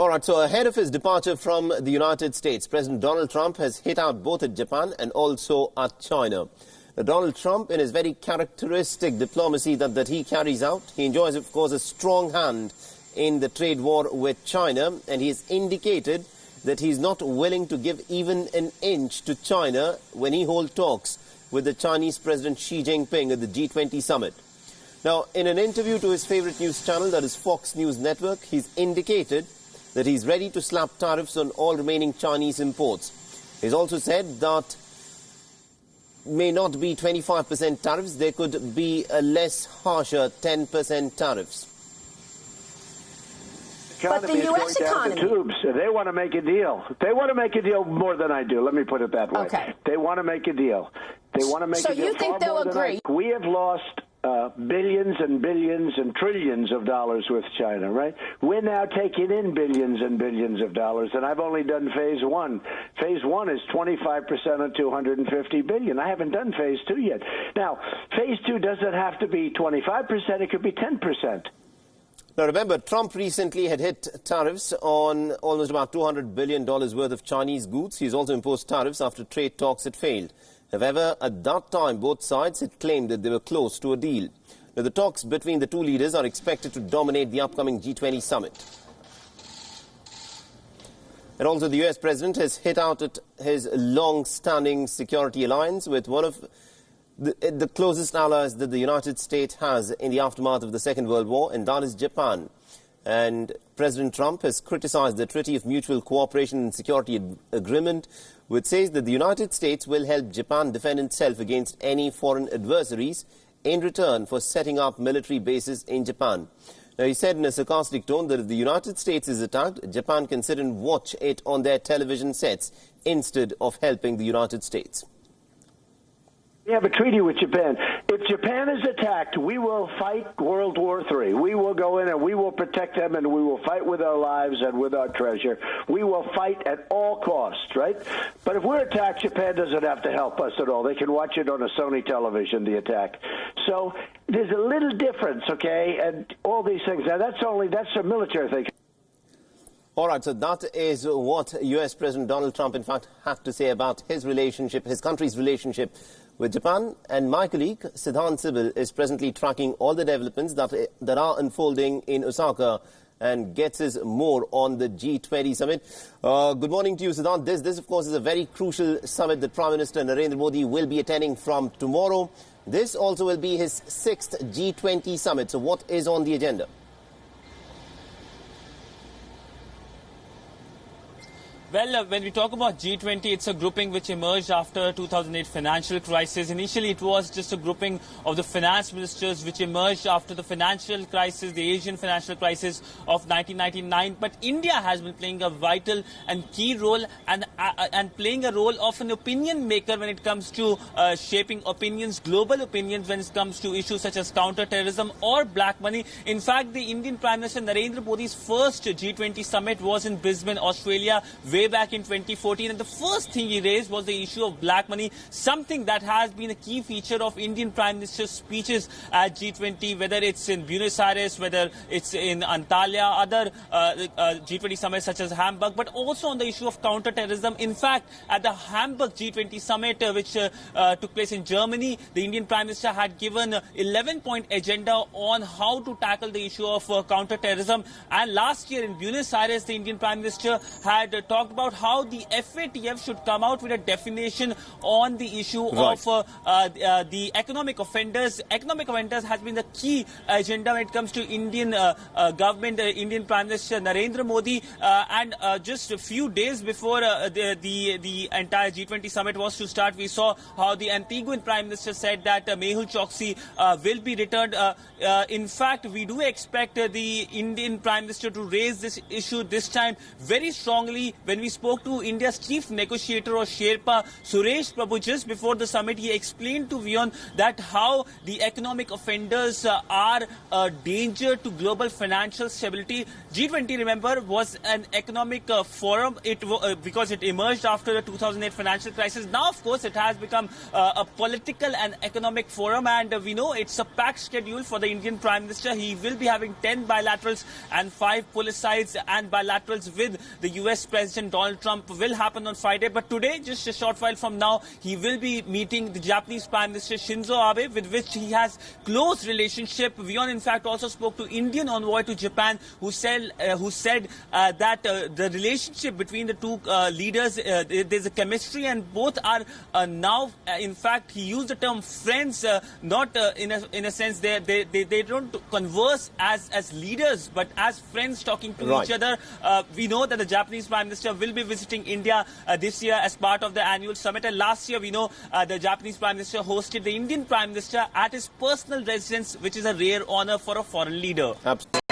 All right, so ahead of his departure from the United States, President Donald Trump has hit out both at Japan and also at China. Now, Donald Trump, in his very characteristic diplomacy that he carries out, he enjoys, of course, a strong hand in the trade war with China, and he has indicated that he's not willing to give even an inch to China when he holds talks with the Chinese President Xi Jinping at the G20 summit. Now, in an interview to his favorite news channel, that is Fox News Network, he's indicated that he's ready to slap tariffs on all remaining Chinese imports. He's also said that may not be 25% tariffs, there could be a less harsher 10% tariffs. But the U.S. economy. The tubes. They want to make a deal. They want to make a deal more than I do. Let me put it that way. Okay. They want to make a deal. They want to make a deal. So you think they'll agree? We have lost billions and billions and trillions of dollars with China, right? We're now taking in billions and billions of dollars, and I've only done phase one. Phase one is 25% of 250 billion. I haven't done phase two yet. Now, phase two doesn't have to be 25%. It could be 10%. Now, remember, Trump recently had hit tariffs on almost about $200 billion worth of Chinese goods. He's also imposed tariffs after trade talks had failed. However, at that time, both sides had claimed that they were close to a deal. Now, the talks between the two leaders are expected to dominate the upcoming G20 summit. And also, the US president has hit out at his long-standing security alliance with one of the closest allies that the United States has in the aftermath of the Second World War, and that is Japan. And President Trump has criticized the Treaty of Mutual Cooperation and Security Agreement, which says that the United States will help Japan defend itself against any foreign adversaries in return for setting up military bases in Japan. Now, he said in a sarcastic tone that if the United States is attacked, Japan can sit and watch it on their television sets instead of helping the United States. We have a treaty with Japan. If Japan is attacked, we will fight World War III. We will go in and we will protect them, and we will fight with our lives and with our treasure. We will fight at all costs, right? But if we're attacked, Japan doesn't have to help us at all. They can watch it on a Sony television, the attack. So there's a little difference, okay, and all these things. Now, that's a military thing. All right, so that is what U.S. President Donald Trump, in fact, had to say about his relationship, his country's relationship with Japan. And my colleague, Siddhant Sibil, is presently tracking all the developments that are unfolding in Osaka and gets us more on the G20 summit. Good morning to you, Siddhant. This, of course, is a very crucial summit that Prime Minister Narendra Modi will be attending from tomorrow. This also will be his 6th G20 summit. So what is on the agenda? Well, when we talk about G20, it's a grouping which emerged after 2008 financial crisis. Initially, it was just a grouping of the finance ministers which emerged after the financial crisis, the Asian financial crisis of 1999. But India has been playing a vital and key role and playing a role of an opinion maker when it comes to shaping opinions, global opinions when it comes to issues such as counter-terrorism or black money. In fact, the Indian Prime Minister Narendra Modi's first G20 summit was in Brisbane, Australia, way back in 2014, and the first thing he raised was the issue of black money, something that has been a key feature of Indian Prime Minister's speeches at G20, whether it's in Buenos Aires, whether it's in Antalya, other G20 summits such as Hamburg, but also on the issue of counter-terrorism. In fact, at the Hamburg G20 summit, which took place in Germany, the Indian Prime Minister had given an 11-point agenda on how to tackle the issue of counter-terrorism. And last year in Buenos Aires, the Indian Prime Minister had talked about how the FATF should come out with a definition on the issue of the economic offenders. Economic offenders has been the key agenda when it comes to Indian government, Indian Prime Minister Narendra Modi. And just a few days before the entire G20 summit was to start, we saw how the Antiguan Prime Minister said that Mehul Choksi will be returned. In fact, we do expect the Indian Prime Minister to raise this issue this time very strongly, very when we spoke to India's chief negotiator or Sherpa, Suresh Prabhu, just before the summit, he explained to WION that how the economic offenders are a danger to global financial stability. G20, remember, was an economic forum because it emerged after the 2008 financial crisis. Now, of course, it has become a political and economic forum, and we know it's a packed schedule for the Indian Prime Minister. He will be having 10 bilaterals and 5 policies and bilaterals with the US President Donald Trump will happen on Friday. But today, just a short while from now, he will be meeting the Japanese Prime Minister Shinzo Abe, with which he has close relationship. WION, in fact, also spoke to Indian envoy to Japan, who said that the relationship between the two leaders, there's a chemistry, and both are now, in fact, he used the term friends, not in a sense they don't converse as leaders, but as friends talking to each other. We know that the Japanese Prime Minister will be visiting India this year as part of the annual summit. And last year, we know the Japanese Prime Minister hosted the Indian Prime Minister at his personal residence, which is a rare honor for a foreign leader. Absolutely.